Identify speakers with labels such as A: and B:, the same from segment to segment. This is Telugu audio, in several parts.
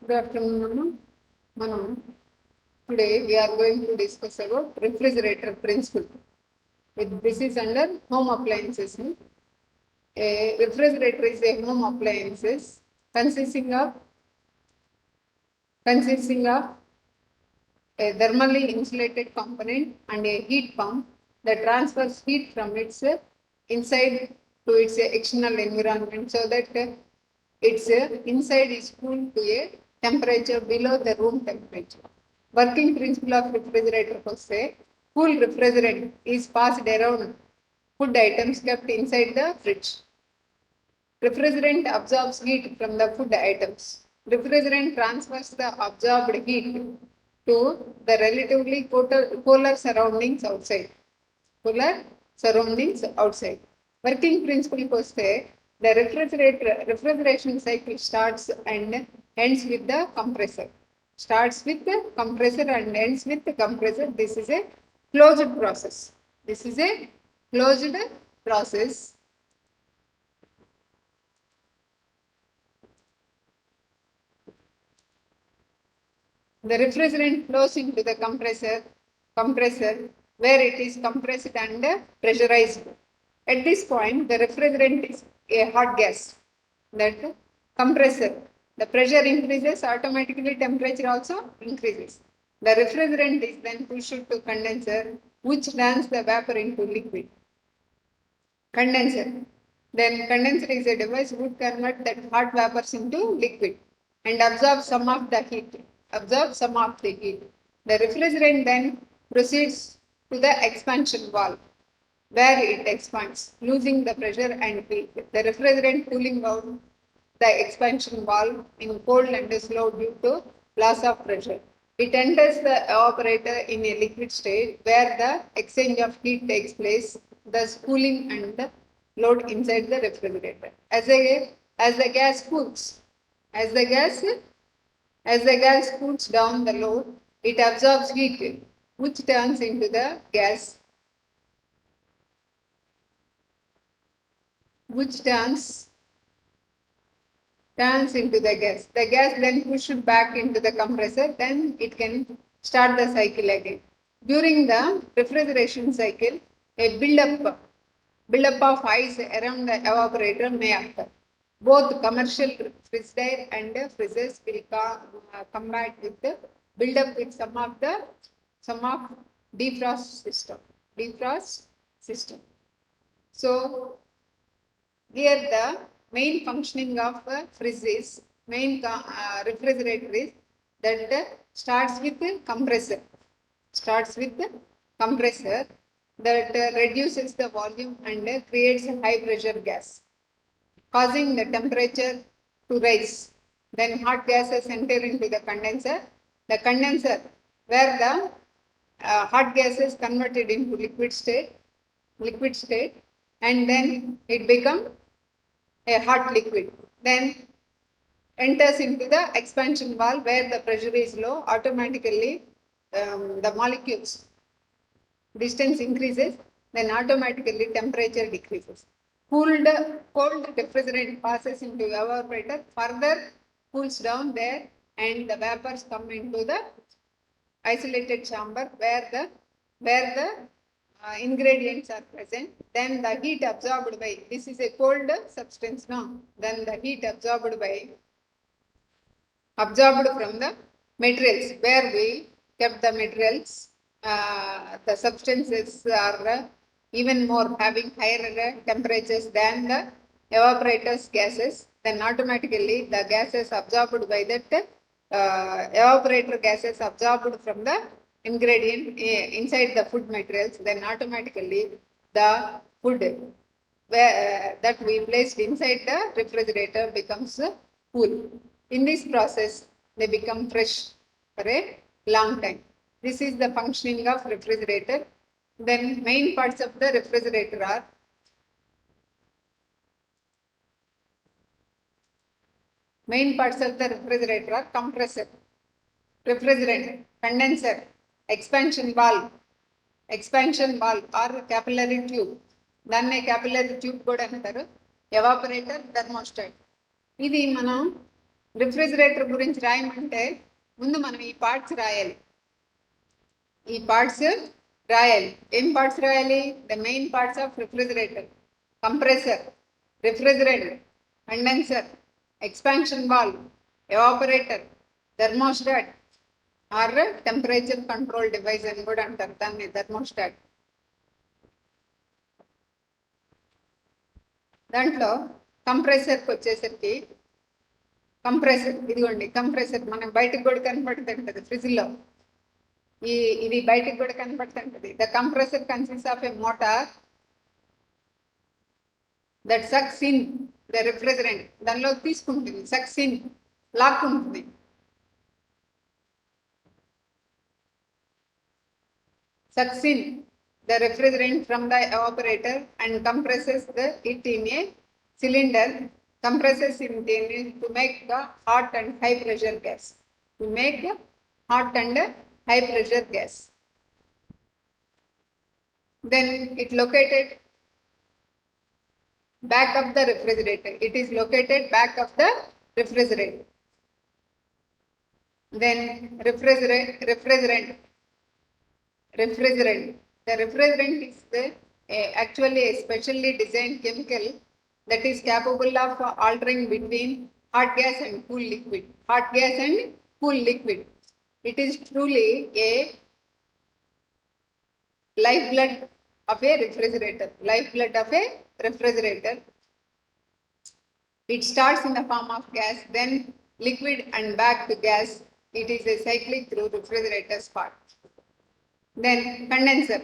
A: Good afternoon, Manu. Today we are going to discuss about refrigerator principle. This is under home appliances. A refrigerator is a home appliances consisting of a thermally insulated component and a heat pump that transfers heat from its inside to its external environment so that its inside is cooled to a temperature below the room temperature. Working principle of refrigerator was say cool refrigerant is passed around food items kept inside the fridge. Refrigerant absorbs heat from the food items. Refrigerant transfers the absorbed heat to the relatively polar surroundings outside. Polar surroundings outside. Working principle was say the refrigeration cycle starts and ends with the compressor. Starts with the compressor and ends with the compressor. This is a closed process. This is a closed process. The refrigerant flows into the compressor where it is compressed and pressurized. At this point, the refrigerant is a hot gas. That compressor, the pressure increases, automatically temperature also increases. The refrigerant is then pushed to condenser, which turns the vapor into liquid. Condenser. Then condenser is a device which converts that hot vapors into liquid and absorbs some of the heat. Absorbs some of the heat. The refrigerant then proceeds to the expansion valve where it expands, losing the pressure and heat. The refrigerant cooling out the expansion valve in cold and slow due to loss of pressure. It enters the evaporator in a liquid state where the exchange of heat takes place, thus cooling and load inside the refrigerator. As the gas cools, as the gas cools down the load, it absorbs heat, which turns into the gas, which turns into the gas. The gas then pushed back into the compressor, then it can start the cycle again. During the refrigeration cycle, a buildup of ice around the evaporator may occur. Both commercial frigidaire and freezers will combat with the buildup with some of defrost system. So here the main functioning of fridge is refrigerator is that starts with the compressor. That reduces the volume and creates a high pressure gas, causing the temperature to rise. Then hot gases enter into the condenser. The condenser, where the hot gas is converted into liquid state, and then it becomes a hot liquid. Then enters into the expansion valve where the pressure is low. Automatically, the molecules distance increases, then automatically temperature decreases. Cold refrigerant passes into evaporator, further cools down there, and the vapors come into the isolated chamber where the ingredients are present. Then the heat absorbed by, this is a cold substance now, then the heat absorbed from the materials where we kept the materials. The substances are even more having higher temperatures than the evaporators gases. Then automatically the gases absorbed by that evaporator gases absorbed from the ingredient inside the food materials. Then automatically the food that we placed inside the refrigerator becomes cool. In this process, they become fresh for a long time. This is the functioning of refrigerator. Then main parts of the refrigerator are compressor, refrigerant, condenser, expansion valve or capillary tube. Then capillary tube కూడా అంటారు, evaporator, thermostat. ఇది మనం రిఫ్రిజిరేటర్ గురించి రాయమంటే ముందు మనం ఈ పార్ట్స్ రాయాలి. ఈ పార్ట్స్ రాయాలి. ఏం పార్ట్స్ రాయాలి? The main parts of refrigerator: compressor, refrigerant, condenser, expansion valve, evaporator, thermostat or temperature control device అని కూడా అంటారు దాన్ని, థర్మోస్టాట్. దాంట్లో కంప్రెసర్కి వచ్చేసరికి కంప్రెసర్ ఇదిగోండి. కంప్రెసర్ మనం బయటకు కూడా కనపడుతుంటది ఫ్రిడ్జ్లో. ఇది బయటకు కూడా కనపడుతుంటది. The compressor consist of a motor that sucks in the refrigerant. దానిలో తీసుకుంటుంది, సక్స్ ఇన్, లాక్కుంటుంది. Sucks in the refrigerant from the evaporator and compresses it in a cylinder. Compresses it to make the hot and high pressure gas. To make hot and high pressure gas. Then it located back of the refrigerator. It is located back of the refrigerator. Then refrigerant. The refrigerant is actually a specially designed chemical that is capable of altering between hot gas and cool liquid. Hot gas and cool liquid. It is truly a lifeblood of a refrigerator. Lifeblood of a refrigerator. It starts in the form of gas, then liquid and back to gas. It is a cyclic through refrigerator's part. Then condenser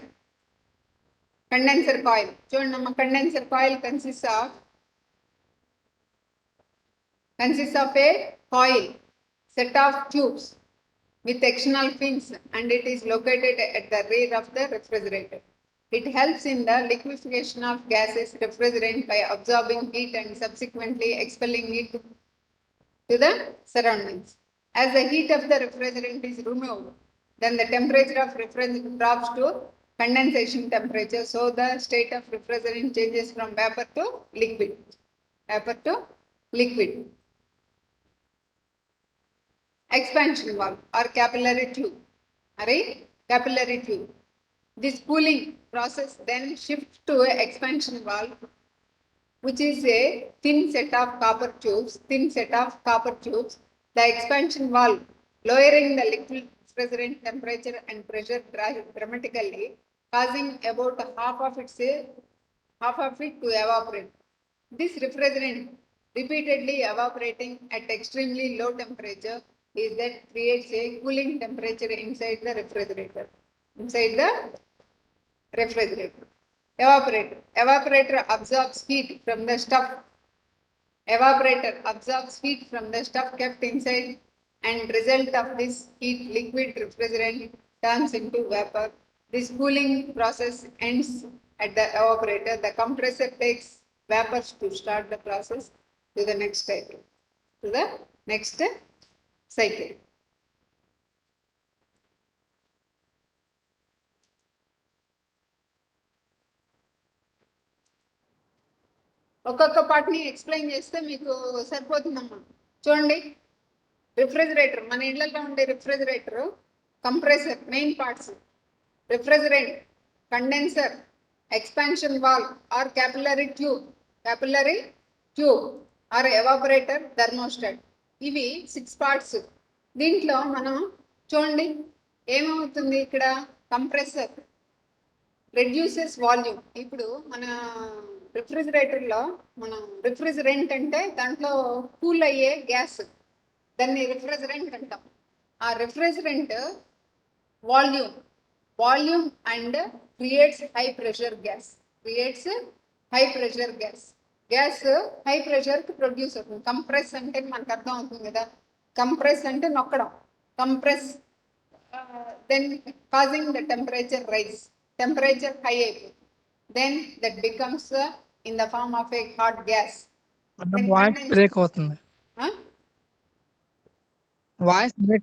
A: coil. చూడండి, condenser coil consists of a coil set of tubes with external fins, and it is located at the rear of the refrigerator. It helps in the liquefaction of gases refrigerant by absorbing heat and subsequently expelling it to the surroundings. As the heat of the refrigerant is removed, then the temperature of refrigerant drops to condensation temperature, so the state of refrigerant changes from vapor to liquid. Expansion valve or capillary tube. This cooling process then shifts to an expansion valve, which is a thin set of copper tubes. The expansion valve lowering the liquid refrigerant temperature and pressure dramatically, causing about half of it to evaporate. This refrigerant repeatedly evaporating at extremely low temperature is that creates a cooling temperature inside the refrigerator. Evaporator absorbs heat from the stuff. Kept inside, and result of this heat, liquid refrigerant turns into vapor. This cooling process ends at the evaporator. The compressor takes vapors to start the process to the next cycle. ఒక్కొక్క పార్ట్ని ఎక్స్ప్లెయిన్ చేస్తే మీకు సరిపోతుందమ్మా. చూడండి, రిఫ్రిజిరేటర్, మన ఇళ్లలో ఉండే refrigerator, compressor main parts, refrigerant, condenser, expansion valve or capillary tube or evaporator, thermostat. ఇవి 6 పార్ట్స్. దీంట్లో మనం చూడండి ఏమవుతుంది ఇక్కడ. Compressor reduces volume. ఇప్పుడు మన రిఫ్రిజిరేటర్లో మనం రిఫ్రిజిరెంట్ అంటే దాంట్లో కూల్ అయ్యే గ్యాస్, దాన్ని రిఫ్రిజిరెంట్ అంటాం. ఆ refrigerant volume and creates high pressure gas. Gas high ప్రెషర్కి ప్రొడ్యూస్ అవుతుంది. కంప్రెస్ అంటే మనకు అర్థం అవుతుంది కదా. కంప్రెస్ అంటే నొక్కడం. then causing the temperature rise. Temperature high అయిపోతుంది. Then that becomes in the form of a hot gas.
B: Voice break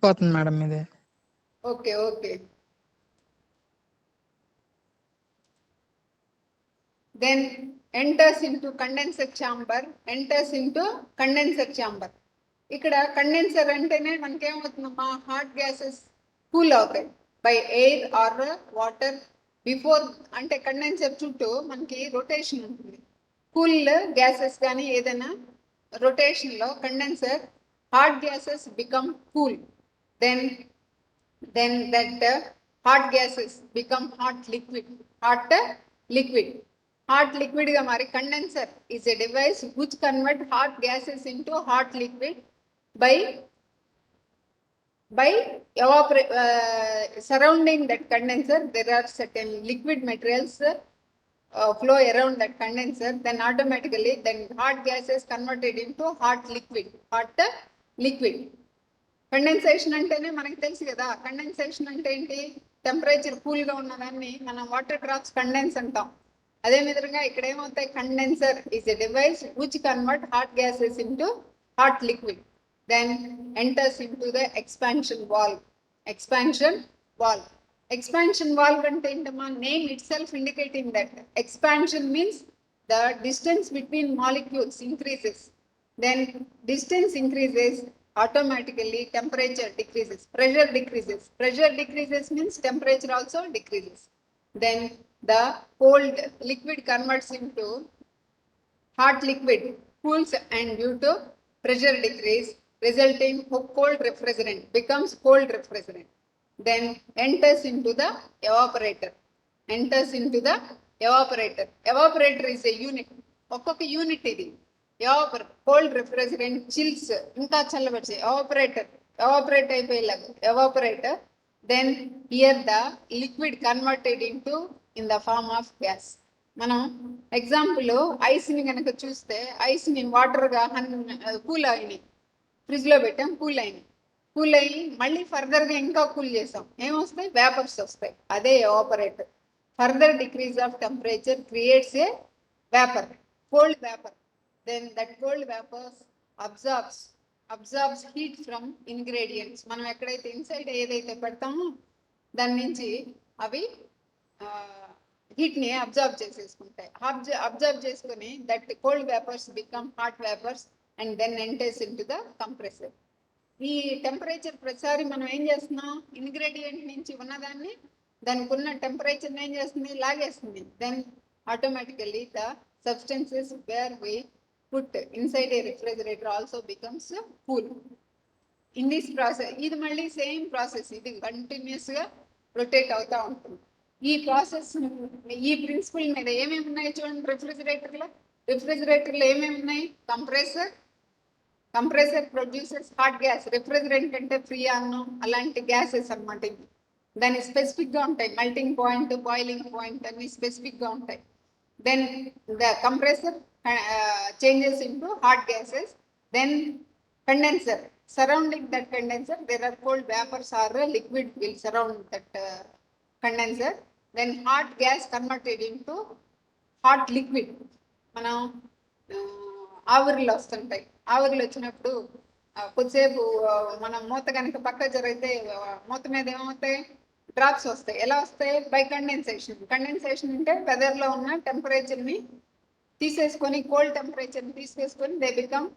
B: అవుతుంది. మేడం ఇది.
A: Okay. Then enters into condenser chamber. ఇక్కడ కండెన్సర్ అంటేనే మనకేమవుతుందమ్మా, హాట్ గ్యాసెస్ కూల్ అవుతాయి by air or water before. అంటే కండెన్సర్ చుట్టూ మనకి రొటేషన్ ఉంటుంది. కూల్ గ్యాసెస్ కానీ ఏదైనా రొటేషన్లో condenser hot gases become cool, then that hot gases become hot liquid. Hot liquid గా మరి condenser is a device which convert hot gases into hot liquid by surrounding that condenser. There are certain liquid materials flow around that condenser, then automatically hot gas is converted into hot liquid. Condensation అంటేనే మనకి తెలుసు కదా. కండెన్సేషన్ అంటే ఏంటి? టెంపరేచర్ కూల్గా ఉన్నదాన్ని మనం వాటర్ డ్రాప్స్ కండెన్స్ అంటాం. అదే విధంగా ఇక్కడ ఏమవుతాయి, condenser is a device which convert hot gases into hot liquid, then enters into the expansion valve. Expansion valve అంటే ఏంటమ్మా, name itself indicating that expansion means the distance between molecules increases. Then distance increases, automatically temperature decreases, pressure decreases means temperature also decreases. Then the cold liquid converts into hot liquid, cools, and due to pressure decrease resulting cold refrigerant becomes cold refrigerant, then enters into the evaporator. Evaporator is a unit, ఒక్కొక్క యూనిట్ ఇది. కోల్డ్ రిఫ్రిజరెంట్ చిల్స్ ఇంకా చల్లబరిచే ఎవాపరేట్ అయిపోయేలాగా evaporator. Then here the liquid converted in the form of gas. మనం ఎగ్జాంపుల్ ఐస్ని కనుక చూస్తే, ఐస్ని వాటర్గా కూల్ అయినాయి, ఫ్రిడ్జ్లో పెట్టాం, కూల్ అయ్యి మళ్ళీ ఫర్దర్గా ఇంకా కూల్ చేసాం, ఏమొస్తాయి? వేపర్స్ వస్తాయి. అదే evaporator. Further decrease of temperature creates a vapour, cold vapour. Then that cold vapors absorbs heat from ingredients. మనం ఎక్కడైతే ఇన్సైడ్ ఏదైతే పెడతామో దాని నుంచి అవి హీట్ని అబ్జర్వ్ చేసేసుకుంటాయి. అబ్జర్వ్ చేసుకుని that cold vapours become hot vapours and then enters into the compressor. ఈ టెంపరేచర్ ప్రతిసారి మనం ఏం చేస్తున్నాం, ఇంగ్రీడియంట్ నుంచి ఉన్నదాన్ని దానికి ఉన్న టెంపరేచర్ని ఏం చేస్తుంది, లాగేస్తుంది. Then automatically the substances where we put inside a refrigerator also becomes cool. In this process, ఇది మళ్ళీ సేమ్ ప్రాసెస్, ఇది కంటిన్యూస్గా రొటేట్ అవుతూ ఉంటుంది. ఈ ప్రాసెస్, ఈ ప్రిన్సిపల్ మీద ఏమేమి ఉన్నాయి చూడండి. రిఫ్రిజిరేటర్లో ఏమేమి ఉన్నాయి? Compressor produces hot gas. Refrigerant అంటే ఫ్రీయాన్ అలాంటి గ్యాసెస్ అనమాట. దాని స్పెసిఫిక్గా ఉంటాయి, మెల్టింగ్ పాయింట్, బాయిలింగ్ పాయింట్ అన్ని స్పెసిఫిక్గా ఉంటాయి. Then the compressor changes into hot gases. Then condenser, surrounding that condenser there are cold vapors or liquid will surround that condenser. Then hot gas converted into hot liquid. మనం ఆవిరిలో వస్తుంటాయి. ఆవిరిలో వచ్చినప్పుడు కొద్దిసేపు మనం మూత కనుక పక్క జరిగితే మూత మీద ఏమవుతాయి, డ్రాప్స్ వస్తాయి. ఎలా వస్తాయి? బై కండెన్సేషన్ అంటే వెదర్లో ఉన్న టెంపరేచర్ని తీసేసుకొని, కోల్డ్ టెంపరేచర్ని తీసేసుకొని they become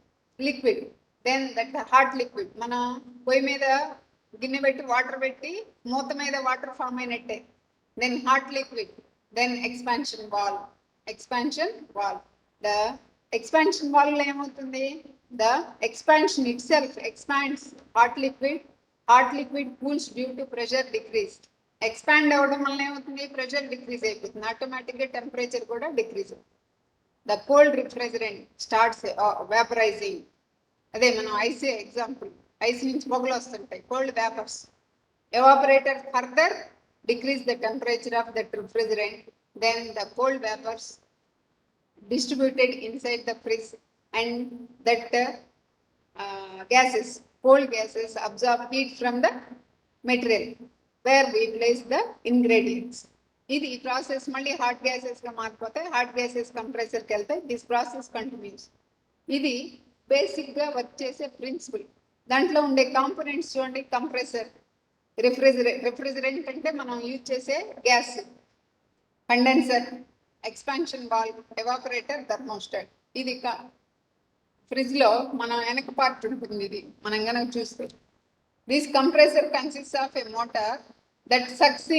A: liquid. Then that hot liquid. మనం పొయ్యి మీద గిన్నె పెట్టి వాటర్ పెట్టి మూత మీద వాటర్ ఫామ్ అయినట్టే. Then hot liquid, then expansion valve. The expansion వాల్వ్లో ఏమవుతుంది, the expansion itself expands hot liquid cools due to pressure decrease. Expand అవ్వడం వల్ల ఏమవుతుంది, ప్రెషర్ డిక్రీజ్ అయిపోతుంది, ఆటోమేటిక్గా టెంపరేచర్ కూడా డిక్రీజ్ అవుతుంది. The cold refrigerant starts vaporising. అదే మనం ఐస్ ఎగ్జాంపుల్, ఐస్ నుంచి పొగలు వస్తుంటాయి, cold vapours. Evaporator further decrease the temperature of that refrigerant. Then the cold vapours distributed inside the fridge and that cold gases absorb heat from the material where we place the ingredients. ఇది ప్రాసెస్ మళ్ళీ హాట్ గ్యాసెస్గా మారిపోతాయి, హాట్ గ్యాసెస్ కంప్రెసర్కి వెళ్తాయి. This process continuous. ఇది బేసిక్గా వర్క్ చేసే ప్రిన్సిపల్. దాంట్లో ఉండే కాంపోనెంట్స్ చూడండి. కంప్రెసర్, రిఫ్రిజరెంట్ అంటే మనం యూజ్ చేసే gas, condenser, expansion valve, evaporator, thermostat. ఇది ఫ్రిడ్జ్ లో మనం వెనక పార్ట్ ఉంటుంది, ఇది మనం కనుక చూస్తే this compressor consist of A motor that sucks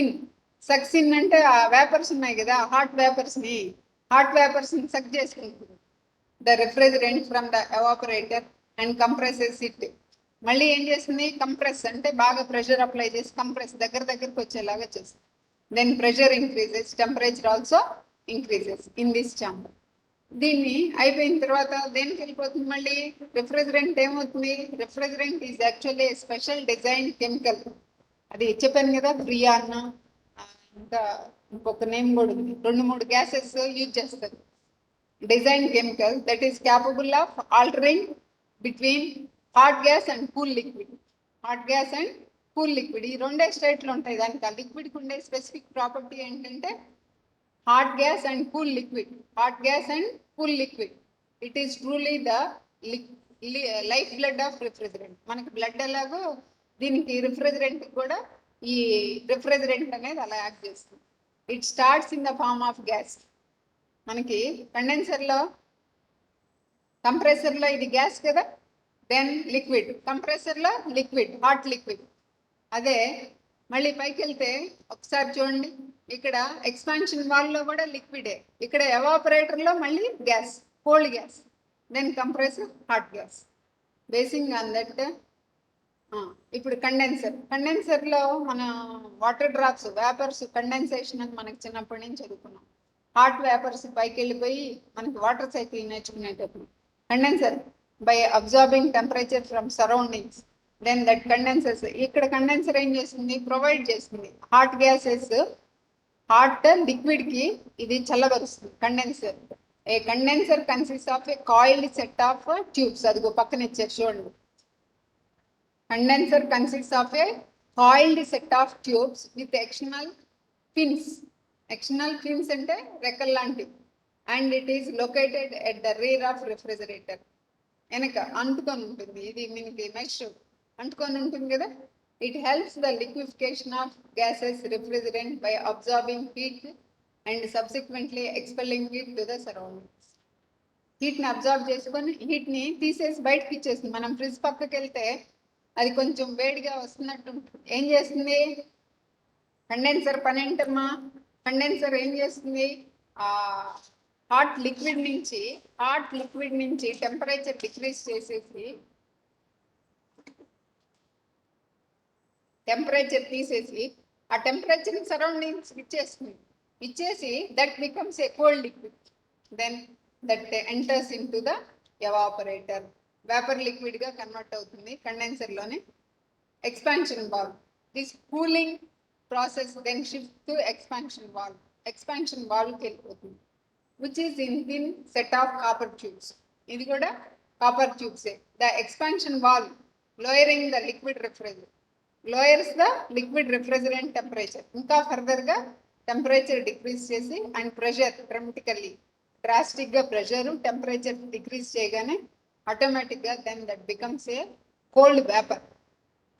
A: in అంటే ఆ వేపర్స్ ఉన్నాయి కదా, హాట్ వేపర్స్ ని సక్ చేసుకుంటుంది the refrigerant from the evaporator and compresses it. మళ్ళీ ఏం చేస్తుంది, కంప్రెస్ అంటే బాగా ప్రెషర్ అప్లై చేసి కంప్రెస్ దగ్గరకు వచ్చేలాగా చేస్తుంది. Then pressure increases, temperature also increases in this chamber. దీన్ని అయిపోయిన తర్వాత దేనికి వెళ్ళిపోతుంది, మళ్ళీ రిఫ్రిజరెంట్ ఏమవుతుంది, refrigerant is actually special design chemical. అది చెప్పాను కదా, ఫ్రియాన్, ఇంకా ఇంకొక నేమ్ కూడా ఉంది, 2-3 గ్యాసెస్ యూజ్ చేస్తారు. Design chemical that is capable of altering between hot gas and cool liquid. Hot gas and cool liquid ఈ రెండే స్టేట్లు ఉంటాయి. దానికి ఆ లిక్విడ్కి ఉండే స్పెసిఫిక్ ప్రాపర్టీ ఏంటంటే hot gas and cool liquid. Hot gas and cool liquid. It is truly the life blood of refrigerant. మనకి బ్లడ్ ఎలాగో దీనికి రిఫ్రిజరెంట్ కూడా ఈ రిఫ్రిజరెంట్ అనేది అలా యాక్ట్ చేస్తుంది. It starts in the form of gas. మనకి కండెన్సర్లో కంప్రెసర్లో ఇది గ్యాస్ కదా, దెన్ లిక్విడ్, కంప్రెసర్లో లిక్విడ్, హాట్ లిక్విడ్. అదే మళ్ళీ పైకి వెళ్తే ఒకసారి చూడండి, ఇక్కడ ఎక్స్పాన్షన్ వాల్లో కూడా లిక్విడే, ఇక్కడ ఎవాపరేటర్లో మళ్ళీ gas, cold gas, then compressor hot gas. Basing on that ఇప్పుడు కండెన్సర్లో మన వాటర్ డ్రాప్స్, వేపర్స్ కండెన్సేషన్ అని మనకి చిన్నప్పటి నుంచి చదువుకున్నాం. హాట్ వేపర్స్ పైకి వెళ్ళిపోయి మనకి వాటర్ సైకిల్ నేర్చుకునేటప్పుడు condenser by absorbing temperature from surroundings, then that condensers. ఇక్కడ కండెన్సర్ ఏం చేస్తుంది, ప్రొవైడ్ చేస్తుంది హాట్ గ్యాసెస్, హాట్ లిక్విడ్ కి ఇది చల్లబరుస్తుంది condenser. A condenser consist of a coiled set of tubes. అదిగో పక్కన ఇచ్చారు చూడండి. Condenser consist of a coiled set of tubes with external fins. External fins అంటే రెక్కల్ లాంటివి. And it is located at the rear of refrigerator. వెనక అంటుకొని ఉంటుంది, ఇది మనకి మెష్ అంటుకొని ఉంటుంది కదా. It helps the liquefaction of gases refrigerant by absorbing heat and subsequently expelling it to the surroundings. Heat ని అబ్జార్బ్ చేసుకొని హీట్ ని తీసేసి బయటకి ఇచ్చేస్తుంది. మనం ఫ్రిడ్జ్ పక్కకి వెళ్తే అది కొంచెం వేడిగా వస్తున్నట్టు ఏం చేస్తుంది, కండెన్సర్ పని ఏంటమ్మా, కండెన్సర్ ఏం చేస్తుంది, ఆ హాట్ లిక్విడ్ నుంచి టెంపరేచర్ డిక్రీజ్ చేసేసి టెంపరేచర్ తీసేసి ఆ టెంపరేచర్ సరౌండింగ్స్ ఇచ్చేసి that becomes a cold liquid. Then that enters into the evaporator, vapour liquid గా కన్వర్ట్ అవుతుంది కండెన్సర్లోనే. Expansion valve, this cooling process then shift to expansion వాల్వ్కి వెళ్ళిపోతుంది, which is in thin set of copper tubes. ఇది కూడా కాపర్ ట్యూబ్సే. The expansion valve lowering the liquid lowers the liquid refrigerant temperature. ఇంకా ఫర్దర్గా టెంపరేచర్ డిక్రీజ్ చేసి అండ్ ప్రెషర్ డ్రాస్టిక్గా ప్రెషర్ టెంపరేచర్ డిక్రీజ్ చేయగానే ఆటోమేటిక్గా then that becomes a cold vapour,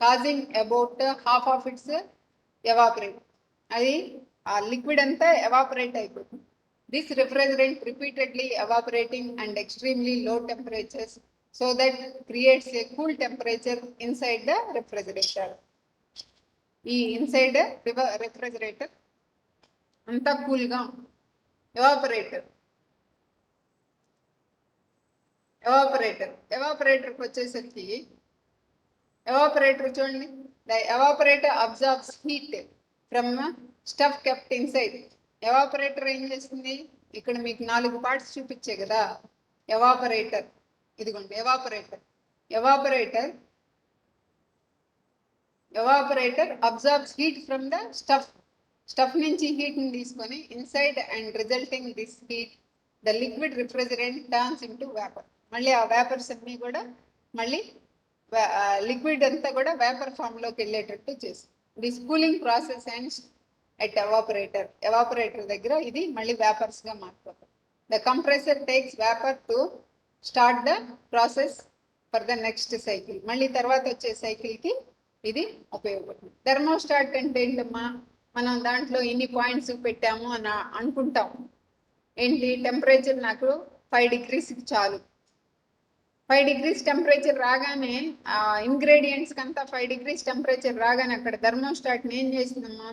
A: causing about half of its evaporate. అది ఆ లిక్విడ్ అంతా ఎవాపరేట్ అయిపోతుంది. This refrigerant repeatedly evaporating and extremely low temperatures so that creates a cool temperature inside the refrigerator. ఈ ఇన్సైడ్ రిఫ్రిజరేటర్ అంతా కూల్గా ఉంటుంది. ఎవాపరేటర్కి వచ్చేసరికి ఎవాపరేటర్ చూడండి, the evaporator absorbs heat from stuff kept inside. Evaporator ఏం చేస్తుంది, ఇక్కడ మీకు 4 పార్ట్స్ చూపించే కదా ఎవాపరేటర్. ఇదిగోండి evaporator absorbs heat from the stuff నుంచి హీట్ ని తీసుకొని inside and resulting this heat the liquid refrigerant turns into vapour. మళ్ళీ ఆ వేపర్స్ అన్ని కూడా మళ్ళీ లిక్విడ్ అంతా కూడా వేపర్ ఫామ్ లోకి వెళ్ళేటట్టు చేస్తుంది. This cooling process and at evaporator దగ్గర ఇది మళ్ళీ వేపర్స్ గా మారిపోతుంది. The compressor takes vapour to start the process for the next cycle. మళ్ళీ తర్వాత వచ్చే సైకిల్కి ఇది ఉపయోగపడుతుంది. థర్మోస్టాట్ అంటే ఏంటమ్మా, మనం దాంట్లో ఇన్ని పాయింట్స్ పెట్టాము అని అనుకుంటాం. ఏంటి, టెంపరేచర్ నాకు 5 degrees చాలు, 5 degrees టెంపరేచర్ రాగానే ఇంగ్రీడియంట్స్ కంతా 5 degrees టెంపరేచర్ రాగానే అక్కడ థర్మోస్టాట్ ఏం చేసిందమ్మా,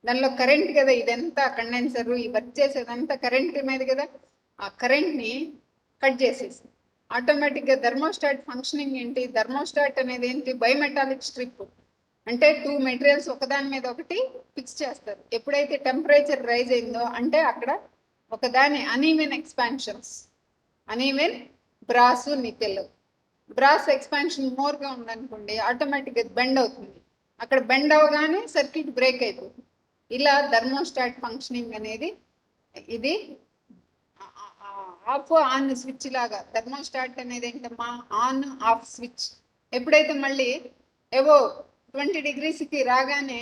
A: దానిలో కరెంట్ కదా ఇదంతా కండెన్సర్, ఈ వర్క్ చేసేదంతా కరెంట్ మీద కదా, ఆ కరెంట్ని కట్ చేసేసి ఆటోమేటిక్గా థర్మోస్టాట్ ఫంక్షనింగ్ ఏంటి, థర్మోస్టాట్ అనేది ఏంటి, బయోమెటాలిక్ స్ట్రిప్ అంటే 2 మెటీరియల్స్ ఒకదాని మీద ఒకటి ఫిక్స్ చేస్తారు. ఎప్పుడైతే టెంపరేచర్ రైజ్ అయిందో అంటే అక్కడ ఒకదాని uneven expansions, uneven brass nickel, brass expansion మోర్గా ఉందనుకోండి ఆటోమేటిక్గా బెండ్ అవుతుంది, అక్కడ బెండ్ అవగానే సర్క్యూట్ బ్రేక్ అయిపోతుంది. ఇలా థర్మోస్టాట్ ఫంక్షనింగ్ అనేది ఇది ఆఫ్ ఆన్ స్విచ్ లాగా. థర్మోస్టాట్ అనేది ఏంటమ్మా, ఆన్ ఆఫ్ స్విచ్. ఎప్పుడైతే మళ్ళీ ఏవో 20 degreesకి రాగానే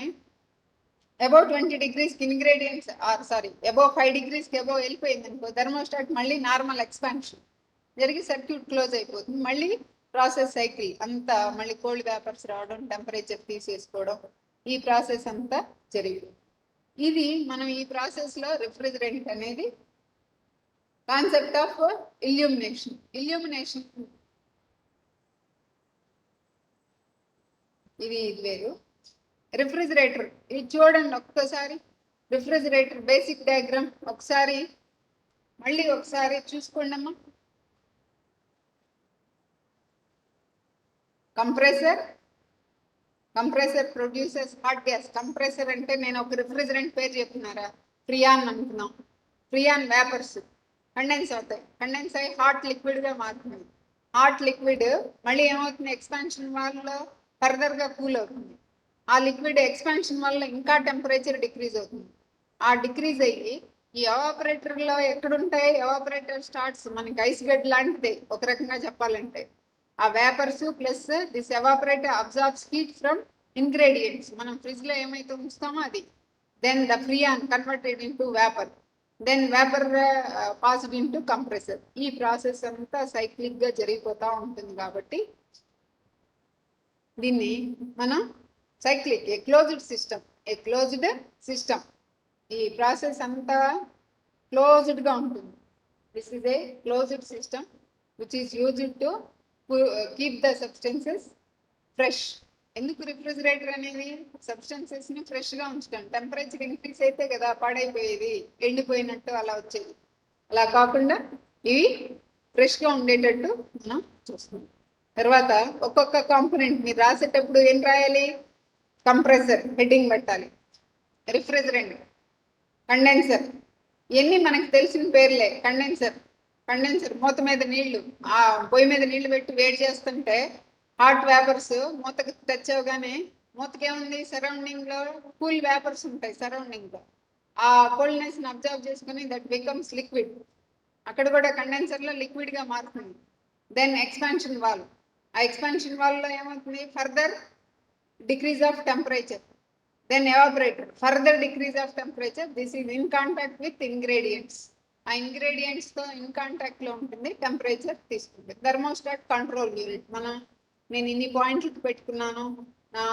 A: అబౌవ్ 20 degreesకి ఇంగ్రీడియంట్స్ అబౌవ్ 5 degreesకి అబౌవ్ వెళ్ళిపోయింది అనుకో, థర్మోస్టాట్ మళ్ళీ నార్మల్ ఎక్స్పాన్షన్ జరిగి సర్క్యూట్ క్లోజ్ అయిపోతుంది. మళ్ళీ ప్రాసెస్ సైకిల్ అంతా మళ్ళీ కోల్డ్ వేపర్స్ రావడం, టెంపరేచర్ తీసేసుకోవడం, ఈ ప్రాసెస్ అంతా జరిగింది. ఇది మనం ఈ ప్రాసెస్లో రిఫ్రిజరెంట్ అనేది కాన్సెప్ట్ ఆఫ్ ఇల్యూమినేషన్. ఇది వేరు. రిఫ్రిజిరేటర్ ఇది చూడండి ఒక్కసారి, రిఫ్రిజిరేటర్ బేసిక్ డయాగ్రామ్ ఒకసారి మళ్ళీ ఒకసారి చూసుకోండి అమ్మా. Compressor produces hot gas. Compressor అంటే నేను ఒక రిఫ్రిజరెంట్ పేరు చెప్తున్నారా, ఫ్రియాన్ అనుకున్నాం. ఫ్రియాన్ వేపర్స్ కండెన్స్ అవుతాయి, కండెన్స్ అయ్యి హాట్ లిక్విడ్గా మారుతుంది. హాట్ లిక్విడ్ మళ్ళీ ఏమవుతుంది, ఎక్స్పాన్షన్ వల్ల ఫర్దర్గా కూల్ అవుతుంది. ఆ లిక్విడ్ ఎక్స్పాన్షన్ వల్ల ఇంకా టెంపరేచర్ డిక్రీజ్ అవుతుంది. ఆ డిక్రీజ్ అయ్యి ఈ ఎవాపరేటర్లో ఎక్కడుంటాయి, ఎవాపరేటర్ స్టార్ట్స్ మనకి ఐస్ గడ్ లాంటిదే ఒక రకంగా చెప్పాలంటే. ఆ vapours plus this evaporator absorbs heat from ingredients, మనం ఫ్రిడ్జ్లో ఏమైతే ఉంచుతామో అది. Then the freon converted into vapour, then vapour passed into compressor. ఈ ప్రాసెస్ అంతా సైక్లిక్గా జరిగిపోతూ ఉంటుంది కాబట్టి దీన్ని మనం సైక్లిక్, ఏ క్లోజ్డ్ సిస్టమ్. ఈ ప్రాసెస్ అంతా క్లోజ్డ్గా ఉంటుంది. This is a closed system which is used to keep the substances fresh. ఎందుకు రిఫ్రిజిరేటర్ అనేది సబ్స్టెన్సెస్ని ఫ్రెష్గా ఉంచుతాం. టెంపరేచర్ ఇంక్రీజ్ అయితే కదా పాడైపోయేది, ఎండిపోయినట్టు అలా వచ్చేది. అలా కాకుండా ఇవి ఫ్రెష్గా ఉండేటట్టు మనం చూస్తున్నాం. తర్వాత ఒక్కొక్క కాంపోనెంట్ మీరు రాసేటప్పుడు ఏం రాయాలి, కంప్రెసర్ హెడ్డింగ్ పెట్టాలి, రిఫ్రిజరెంట్, కండెన్సర్, ఇవన్నీ మనకు తెలిసిన పేర్లే. కండెన్సర్ మూత మీద నీళ్లు, ఆ పొయ్యి మీద నీళ్లు పెట్టి వేడి చేస్తుంటే హాట్ వేపర్స్ మూతకి టచ్ అవగానే మూతకి ఏముంది, సరౌండింగ్లో కూల్ వేపర్స్ ఉంటాయి సరౌండింగ్లో, ఆ కూల్నెస్ని అబ్జర్వ్ చేసుకుని దట్ బికమ్స్ లిక్విడ్. అక్కడ కూడా కండెన్సర్లో లిక్విడ్గా మారుతుంది. దెన్ ఎక్స్పాన్షన్ వాల్వ్, ఆ ఎక్స్పాన్షన్ వాల్వ్లో ఏమవుతుంది, further decrease of temperature. Then evaporator, further decrease of temperature. This is in contact with ingredients, ఆ ఇంగ్రీడియంట్స్తో ఇన్ కాంటాక్ట్లో ఉంటుంది, టెంపరేచర్ తీసుకుంటుంది. థర్మోస్టాట్ కంట్రోల్ యూనిట్, నేను ఇన్ని పాయింట్లకు పెట్టుకున్నాను, నా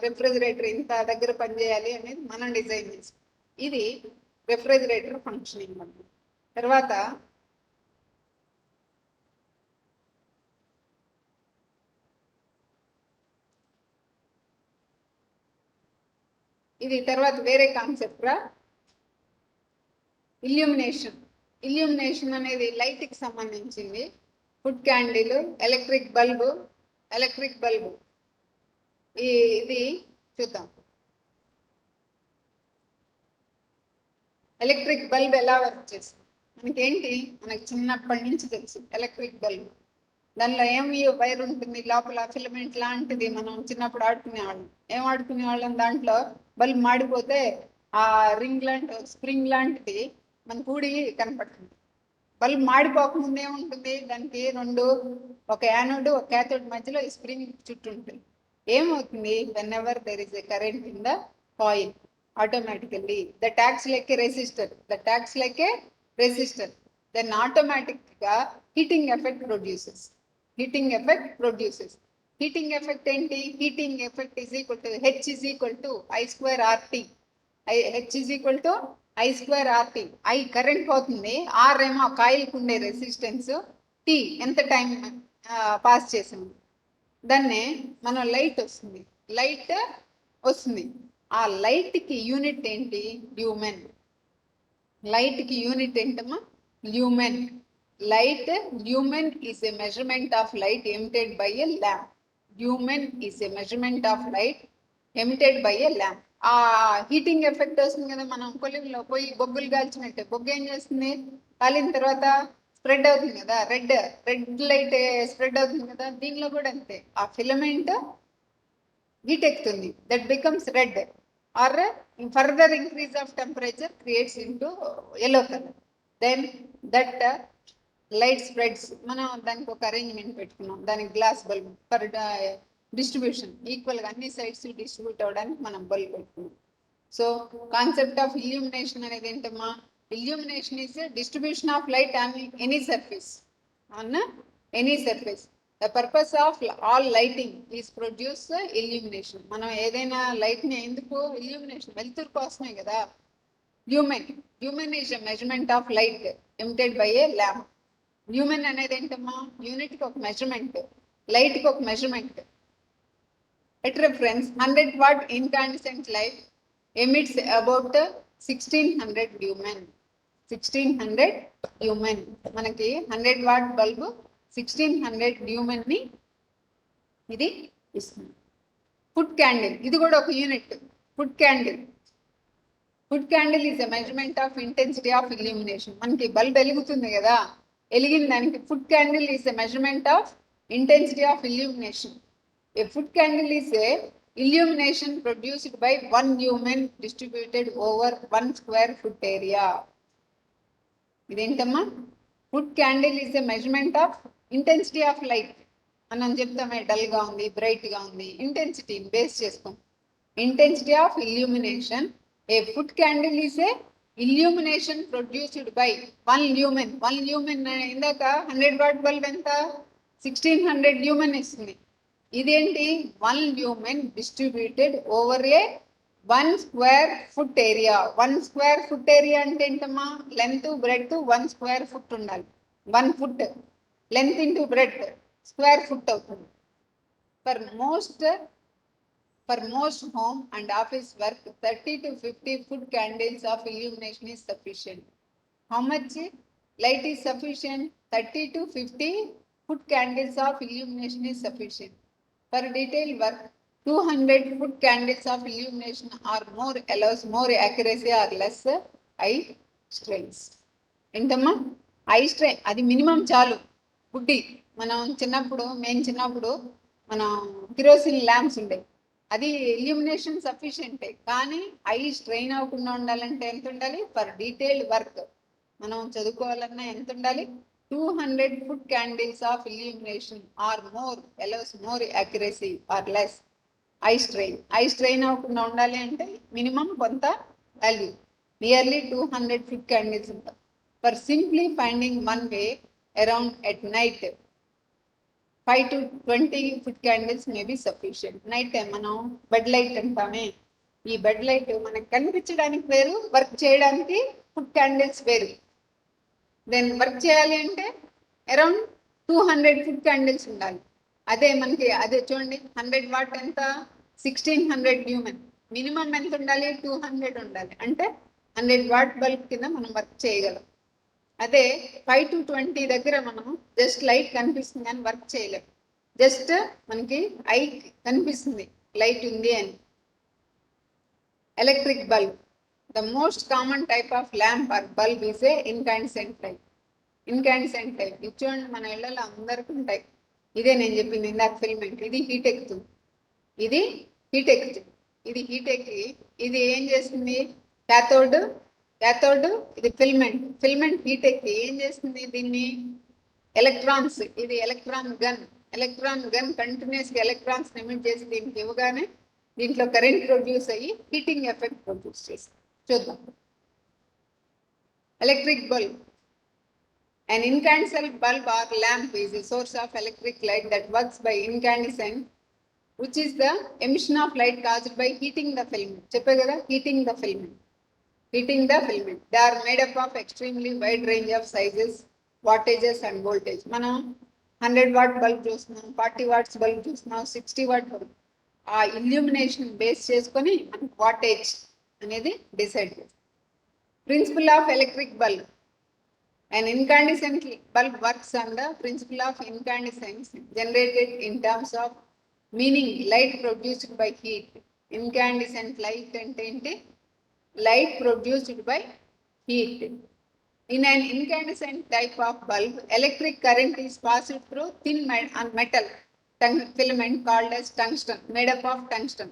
A: రిఫ్రిజిరేటర్ ఇంత దగ్గర పనిచేయాలి అనేది మనం డిజైన్ చేస్తాం. ఇది రిఫ్రిజిరేటర్ ఫంక్షనింగ్ అన్నమాట. తర్వాత ఇది తర్వాత వేరే కాన్సెప్ట్ రా, ఇల్యూమినేషన్ అనేది లైట్కి సంబంధించింది. Food candle, electric bulb. ఇది చూద్దాం. ఎలక్ట్రిక్ బల్బ్ ఎలా వర్క్ చేస్తుంది మనకేంటి, మనకి చిన్నప్పటి నుంచి తెలుసు ఎలక్ట్రిక్ బల్బ్. దానిలో ఏమి వైర్ ఉంటుంది, లోపల ఫిలమెంట్ లాంటిది. మనం చిన్నప్పుడు ఆడుకునేవాళ్ళం. ఏం ఆడుకునేవాళ్ళం, దాంట్లో బల్బ్ మాడిపోతే ఆ రింగ్ లాంటి స్ప్రింగ్ లాంటిది మన కూడి కనపడుతుంది. బల్బ్ మాడిపోకముందు ఏముంటుంది, దానికి ఒక యానోడ్ ఒక క్యాథోడ్ మధ్యలో ఈ స్ప్రింగ్ చుట్టూ ఉంటుంది. ఏమవుతుంది, whenever there is a current in the coil, automatically that acts like a resistor, దెన్ ఆటోమేటిక్గా heating effect produces. Heating effect ఏంటి, heating effect is equal to H is equal to I²RT. H is equal to I²RT. Current పోతుంది, ఆర్ ఏమో కాయిల్కి ఉండే రెసిస్టెన్స్, టీ ఎంత టైం పాస్ చేసాము. దాన్నే మనం లైట్ వస్తుంది. ఆ లైట్కి యూనిట్ ఏంటి? ల్యూమెన్. లైట్కి యూనిట్ ఏంటమ్మా? Lumen. Light, lumen is a measurement of light emitted by a lamp. Lumen is a measurement of light emitted by a lamp. ఆ హీటింగ్ ఎఫెక్ట్ వస్తుంది కదా, మనం కొలిమిలో పోయి బొగ్గులు కాల్చినట్టే. బొగ్గు ఏం చేస్తుంది? కాలిన తర్వాత స్ప్రెడ్ అవుతుంది కదా, రెడ్ లైట్ స్ప్రెడ్ అవుతుంది కదా. దీనిలో కూడా అంతే, ఆ ఫిలమెంట్ హీట్ ఎక్కుతుంది, that becomes red. Or further increase of temperature creates into yellow colour. Then that light spreads. మనం దానికి ఒక అరేంజ్మెంట్ పెట్టుకున్నాం, దానికి గ్లాస్ బల్బ్ ఫర్ డిస్ట్రిబ్యూషన్, ఈక్వల్గా అన్ని సైడ్స్ డిస్ట్రిబ్యూట్ అవ్వడానికి మనం బల్బ్ పెట్టుకున్నాం. సో కాన్సెప్ట్ ఆఫ్ ఇల్యూమినేషన్ అనేది ఏంటమ్మా? Illumination is distribution of light on any surface. On any surface. The purpose of all lighting is produce illumination. మనం ఏదైనా లైట్ని ఎందుకు? ఇల్యూమినేషన్, వెలుతురు కోసమే కదా. Lumen is a measurement of light emitted by A lamp. Lumen అనేది ఏంటమ్మా? యూనిట్కి ఒక మెజర్మెంట్, లైట్కి ఒక measurement. At reference 100 watt incandescent light emits about 1600 lumen. 1600 lumen. మనకి 100 watt బల్బు 1600 lumen ని ఇది ఇస్తుంది. ఫుడ్ క్యాండిల్, ఇది కూడా ఒక unit. Food candle is a measurement of intensity of illumination. మనకి బల్బ్ వెలుగుతుంది కదా, వెలిగిన దానికి food candle is a measurement of intensity of illumination. A foot candle is a illumination produced by one lumen distributed over 1 square foot area. ఇదేంటమ్మా? Foot candle is a measurement of intensity of light. మనం చెప్తామే డల్గా ఉంది, బ్రైట్గా ఉంది, ఇంటెన్సిటీని బేస్ చేసుకోం. Intensity of illumination. A foot candle is a illumination produced by one lumen. ఇందాక 100 watt బల్బ్ ఎంత? 1600 lumen ఇస్తుంది. ఇదేంటి? 1 lumen distributed over a 1 square foot area. 1 square foot area అంటే ఏంటమ్మా? లెంత్ బ్రెడ్త్ 1 square foot ఉండాలి. 1 foot length into breadth square foot అవుతుంది. For most home and office work, 30 to 50 foot candles of illumination is sufficient. How much light is sufficient? 30 to 50 foot candles of illumination is sufficient. For detailed work, 200 foot candles of illumination or more allows more accuracy or less eye strains. ఏంటమ్మా? ఐ స్ట్రెయిన్ అది మినిమం చాలు. బుడ్డి మేము చిన్నప్పుడు మనం కిరోసిన్ ల్యాంప్స్ ఉండేవి, అది ఇల్యూమినేషన్ సఫిషియెంటే. కానీ ఐ స్ట్రెయిన్ అవ్వకుండా ఉండాలంటే ఎంత ఉండాలి? ఫర్ డీటెయిల్డ్ వర్క్ మనం చదువుకోవాలన్నా ఎంత ఉండాలి? 200 foot candles of illumination or more allows more accuracy or less eye strain. Eye strain అవ్వకుండా ఉండాలి అంటే మినిమం కొంత వాల్యూ, నియర్లీ 200 foot candles ఉంటాయి. For simply finding one way around at night, 5 to 20 foot candles may be sufficient. Night time మనం బెడ్ లైట్ అంటామే, ఈ బెడ్ లైట్ మనకు కనిపించడానికి వేరు, వర్క్ చేయడానికి ఫుట్ క్యాండిల్స్ వేరు. దెన్ వర్క్ చేయాలి అంటే అరౌండ్ 200 foot candles ఉండాలి. అదే చూడండి, 100 watt ఎంత? 1600 lumen. మినిమం ఎంత ఉండాలి? 200 ఉండాలి. అంటే 100 watt బల్బ్ కింద మనం వర్క్ చేయగలం. అదే 5 to 20 దగ్గర మనం జస్ట్ లైట్ కనిపిస్తుంది కానీ వర్క్ చేయలేం. జస్ట్ మనకి ఐ కనిపిస్తుంది లైట్ ఉంది అని. Electric bulb, the most common type of lamp or bulb is a incandescent type. ఇది చూడండి, మన ఇళ్లలో అందరికీ ఉంటాయి. ఇదే నేను చెప్పింది ఇందాక ఫిల్మెంట్. ఇది హీట్ ఎక్కుతుంది, ఇది హీట్ ఎక్కి ఇది ఏం చేస్తుంది? క్యాథోడ్, ఇది ఫిల్మెంట్ హీట్ ఎక్కి ఏం చేస్తుంది? దీన్ని ఎలక్ట్రాన్స్, ఇది ఎలక్ట్రాన్ గన్ కంటిన్యూస్గా ఎలక్ట్రాన్స్ ఎమిట్ చేసి దీనికి ఇవ్వగానే దీంట్లో కరెంట్ ప్రొడ్యూస్ అయ్యి హీటింగ్ ఎఫెక్ట్ ప్రొడ్యూస్ చేస్తుంది. చూద్దాం. Electric bulb. An incandescent bulb or lamp is a source of electric light that works by incandescent, which is the emission of light caused by heating the filament. చెప్పే కదా, heating the filament. They are made up of extremely wide range of sizes, wattages and voltage. మనం 100 వాట్ బల్బ్ చూస్తున్నాం, 40 వాట్స్ బల్బ్ చూస్తున్నాం, 60 వాట్ బల్బ్. ఆ ఇల్యూమినేషన్ బేస్ చేసుకొని మనకి వాటేజ్ అనేది డిసైడ్ చేస్తాం. Principle of electric bulb. An incandescent bulb works on the principle of incandescence generated in terms of meaning light produced by heat. Incandescent light అంటే ఏంటి? Light produced by heat. In an incandescent type of bulb, electric current is passed through thin metal filament called as tungsten, made up of tungsten.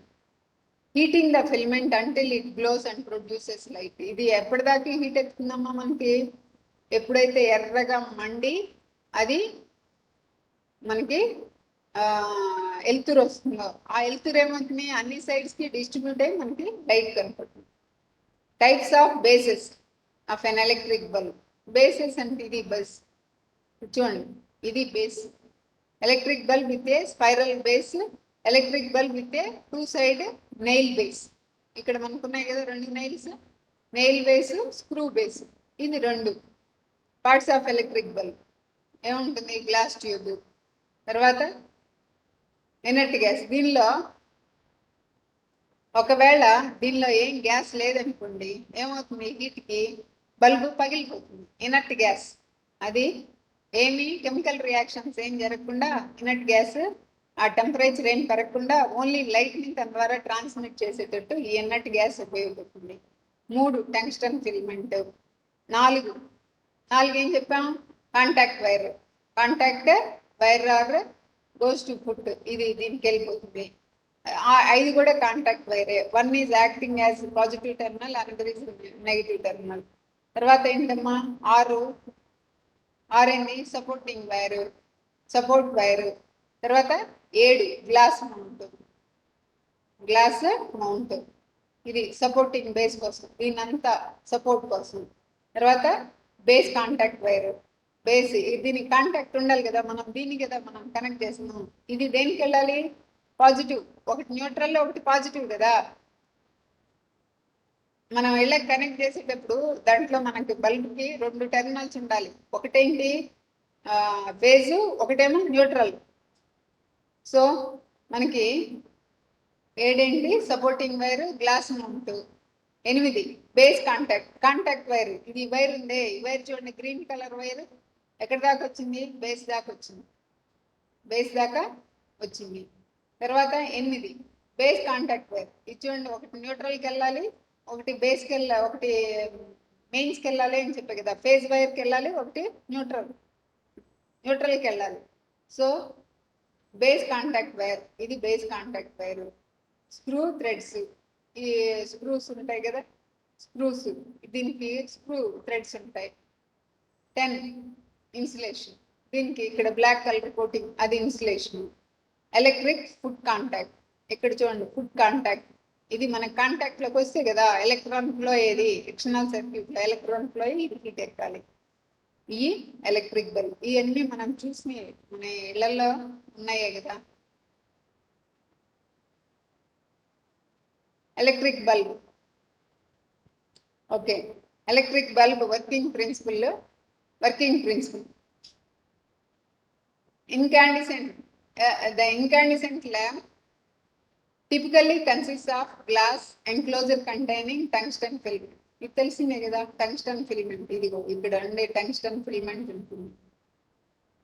A: Heating the filament until it glows and produces light. ఇది ఎప్పటిదాకా హీట్ ఎక్కుతుందమ్మా మనకి? ఎప్పుడైతే ఎర్రగా మండి అది మనకి ఎలుతురు వస్తుందో, ఆ ఎలుతురు ఏమవుతుంది, అన్ని సైడ్స్కి డిస్ట్రిబ్యూట్ అయ్యి మనకి లైట్ కనపడుతుంది. Types of bases of an electric bulb. Bases అంటే ఇది బస్, చూడండి ఇది base. Electric bulb with a spiral base, electric bulb with a 2 side nail base. ఇక్కడ మనకు ఉన్నాయి కదా 2 nails, nail base, screw base. ఇది 2 పార్ట్స్ ఆఫ్ ఎలక్ట్రిక్ బల్బ్. ఏముంటుంది? గ్లాస్ ట్యూబ్, తర్వాత ఇనర్ట్ గ్యాస్. దీనిలో ఒకవేళ దీనిలో ఏం గ్యాస్ లేదనుకోండి, ఏమవుతుంది? హీట్కి బల్బు పగిలిపోతుంది. ఇనర్ట్ గ్యాస్ అది ఏమి కెమికల్ రియాక్షన్స్ ఏం జరగకుండా, ఇనర్ట్ గ్యాస్ ఆ టెంపరేచర్ ఏం పెరగకుండా ఓన్లీ లైట్ని తన ద్వారా ట్రాన్స్మిట్ చేసేటట్టు ఈ ఇనర్ట్ గ్యాస్ ఉపయోగపడుతుంది. 3 టంగ్స్టన్ ఫిల్మెంట్. 4 ఏం చెప్పాం? Contact wire. Contact wire or goes to foot, ఇది దీనికి వెళ్ళిపోతుంది. 5 కూడా కాంటాక్ట్ వైరే. 1 is acting as positive terminal, another is negative terminal. తర్వాత ఏంటమ్మా? 6 ఏంటి? Supporting wire, support wire. తర్వాత 7 గ్లాస్ మౌంట్. గ్లాస్ మౌంట్ ఇది సపోర్టింగ్ బేస్ కోసం, దీనంతా సపోర్ట్ కోసం. తర్వాత బేస్ కాంటాక్ట్ వైర్. బేస్ దీనికి కాంటాక్ట్ ఉండాలి కదా, మనం దీన్ని కదా మనం కనెక్ట్ చేస్తున్నాం. ఇది దేనికి వెళ్ళాలి? పాజిటివ్. ఒకటి న్యూట్రల్, ఒకటి పాజిటివ్ కదా. మనం వెళ్ళి కనెక్ట్ చేసేటప్పుడు దాంట్లో మనకి బల్బ్కి 2 టెర్మినల్స్ ఉండాలి. ఒకటేంటి? ఫేజ్, ఒకటేమో న్యూట్రల్. సో మనకి 7 supporting wire, glass mount. 8 base contact. Contact wire, ఇది వైర్ ఉందే, ఈ వైర్ చూడండి, గ్రీన్ కలర్ వైర్ ఎక్కడి దాకా వచ్చింది? బేస్ దాకా వచ్చింది. బేస్ దాకా వచ్చింది. తర్వాత 8 బేస్ కాంటాక్ట్ వైర్. ఇది చూడండి, ఒకటి న్యూట్రల్కి వెళ్ళాలి, ఒకటి బేస్కి వెళ్ళాలి, ఒకటి మెయిన్స్కి వెళ్ళాలి అని చెప్పే కదా. ఫేజ్ వైర్కి వెళ్ళాలి, ఒకటి న్యూట్రల్కి వెళ్ళాలి. సో బేస్ కాంటాక్ట్ వైర్, ఇది base contact wire. Screw threads, ఈ స్క్రూస్ ఉంటాయి కదా, స్క్రూస్, దీనికి స్క్రూ థ్రెడ్స్ ఉంటాయి. 10 ఇన్సులేషన్, దీనికి ఇక్కడ బ్లాక్ కలర్ కోటింగ్, అది ఇన్సులేషన్. ఎలక్ట్రిక్ ఫుట్ కాంటాక్ట్, ఇక్కడ చూడండి ఫుట్ కాంటాక్ట్. ఇది మన కాంటాక్ట్లోకి వస్తే కదా ఎలక్ట్రాన్ ఫ్లో, ఏది ఎక్స్టర్నల్ సర్క్యూట్లో ఎలక్ట్రాన్ ఫ్లో ఇది హీట్ ఎక్కాలి. ఈ ఎలక్ట్రిక్ బల్బ్ ఇవన్నీ మనం చూసి మన ఇళ్లలో ఉన్నాయే కదా. Electric bulb, okay. Electric bulb working principle. The incandescent lamp typically consists of glass enclosure containing tungsten filament. ఇది తెలిసిందే కదా, టంగ్స్టన్ ఫిలిమెంట్. ఇదిగో ఇక్కడ ఉండే టంగ్స్టన్ ఫిలిమెంట్ ఉంటుంది.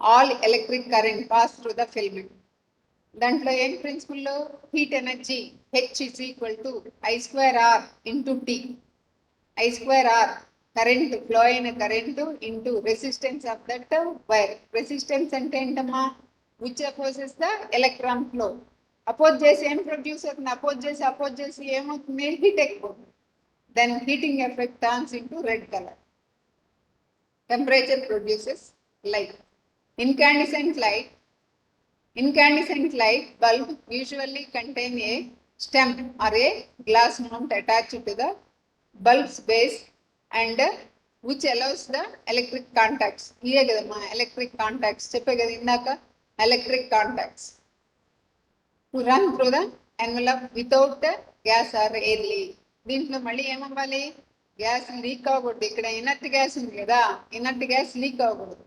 A: All electric current pass through the filament. దాంట్లో ఏం principle? Heat energy H is equal to I²R into T. I²R current, flow అయిన current into resistance of that wire. Resistance అంటే ఏంటమ్మా? Which opposes the electron flow. Oppose చేసి ఏం ప్రొడ్యూస్ అవుతుంది? అపోజ్ చేసి ఏమవుతుంది? హీట్ ఎక్కుతుంది. Then heating effect turns into red colour. Temperature produces light. Incandescent light bulb usually contain a stem or a glass mount attached to the bulb's base and which allows the electric contacts. ఇయే కదమ్మా ఎలక్ట్రిక్ కాంటాక్ట్స్, చెప్పే కదా ఇందాక. Electric contacts to run through the envelope without gas or air leak. దీంట్లో మళ్ళీ ఏమవ్వాలి? గ్యాస్ లీక్ అవ్వకూడదు. ఇక్కడ ఇనర్ట్ గ్యాస్ ఉంది కదా, ఇనర్ట్ గ్యాస్ లీక్ అవ్వకూడదు.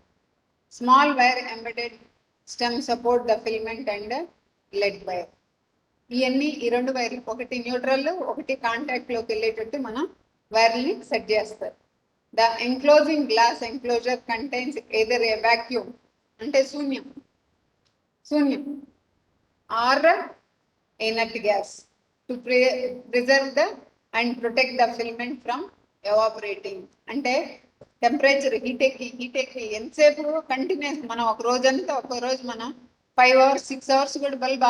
A: Small wire embedded stem support the filament and lead wire. ఇవన్నీ ఈ రెండు వైర్లు, ఒకటి న్యూట్రల్ ఒకటి కాంటాక్ట్ లోకి వెళ్ళేటట్టు మనం వైర్ని సెట్ చేస్తారు. The enclosing glass enclosure contains either a vacuum అంటే శూన్యం or inert gas to preserve the and protect the filament from evaporating. అంటే టెంపరేచర్ హీట్ ఎక్కి ఎంతసేపు కంటిన్యూస్ మనం ఒక రోజంతా, ఒక రోజు మనం 5 hours 6 hours కూడా బల్బ్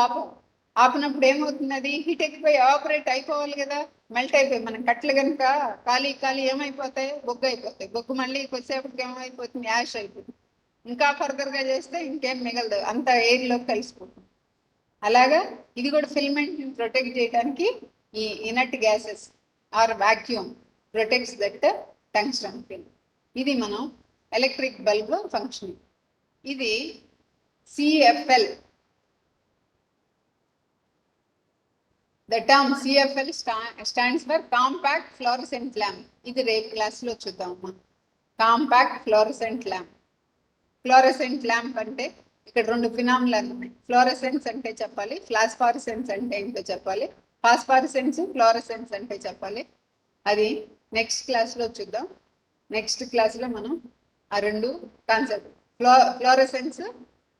A: ఆపినప్పుడు ఏమవుతుంది, అది హీట్ ఎక్కిపోయి ఎవాపరేట్ అయిపోవాలి కదా, మెల్ట్ అయిపోయి మనం కట్లు కనుక ఖాళీ ఏమైపోతాయి, బొగ్గు అయిపోతాయి. బొగ్గు మళ్ళీ కొద్దిసేపటికి ఏమైపోతుంది, యాష్ అయిపోతుంది. ఇంకా ఫర్దర్గా చేస్తే ఇంకేం మిగలదు, అంత ఎయిర్లోకి కలిసిపోతుంది. అలాగా ఇది కూడా ఫిల్మెంట్ ప్రొటెక్ట్ చేయడానికి ఈ inert gases or vacuum protects that tungsten film. ఇది మనం ఎలక్ట్రిక్ బల్బ్ ఫంక్షన్. ఇది CFL. The term CFL stands for compact fluorescent lamp. ఇది రేపు క్లాస్లో చూద్దామమ్మా. Compact fluorescent lamp. Fluorescent lamp అంటే ఇక్కడ రెండు ఫినామినాలు ఉన్నాయి. ఫ్లోరసెన్స్ అంటే చెప్పాలి, ఫ్లాస్ఫారసెన్స్ అంటే ఏంటో చెప్పాలి, ఫాస్ఫారసెన్స్ ఫ్లోరసెన్స్ అంటే చెప్పాలి. అది నెక్స్ట్ క్లాస్లో చూద్దాం. నెక్స్ట్ క్లాస్లో మనం ఆ రెండు కాన్సెప్ట్ ఫ్లోరసెన్స్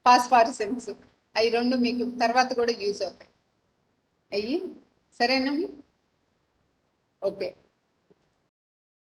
A: ఫాస్ఫారసెన్స్ అవి రెండు మీకు తర్వాత కూడా యూజ్ అవుతాయి. అయ్యి సరేనా? ఓకే.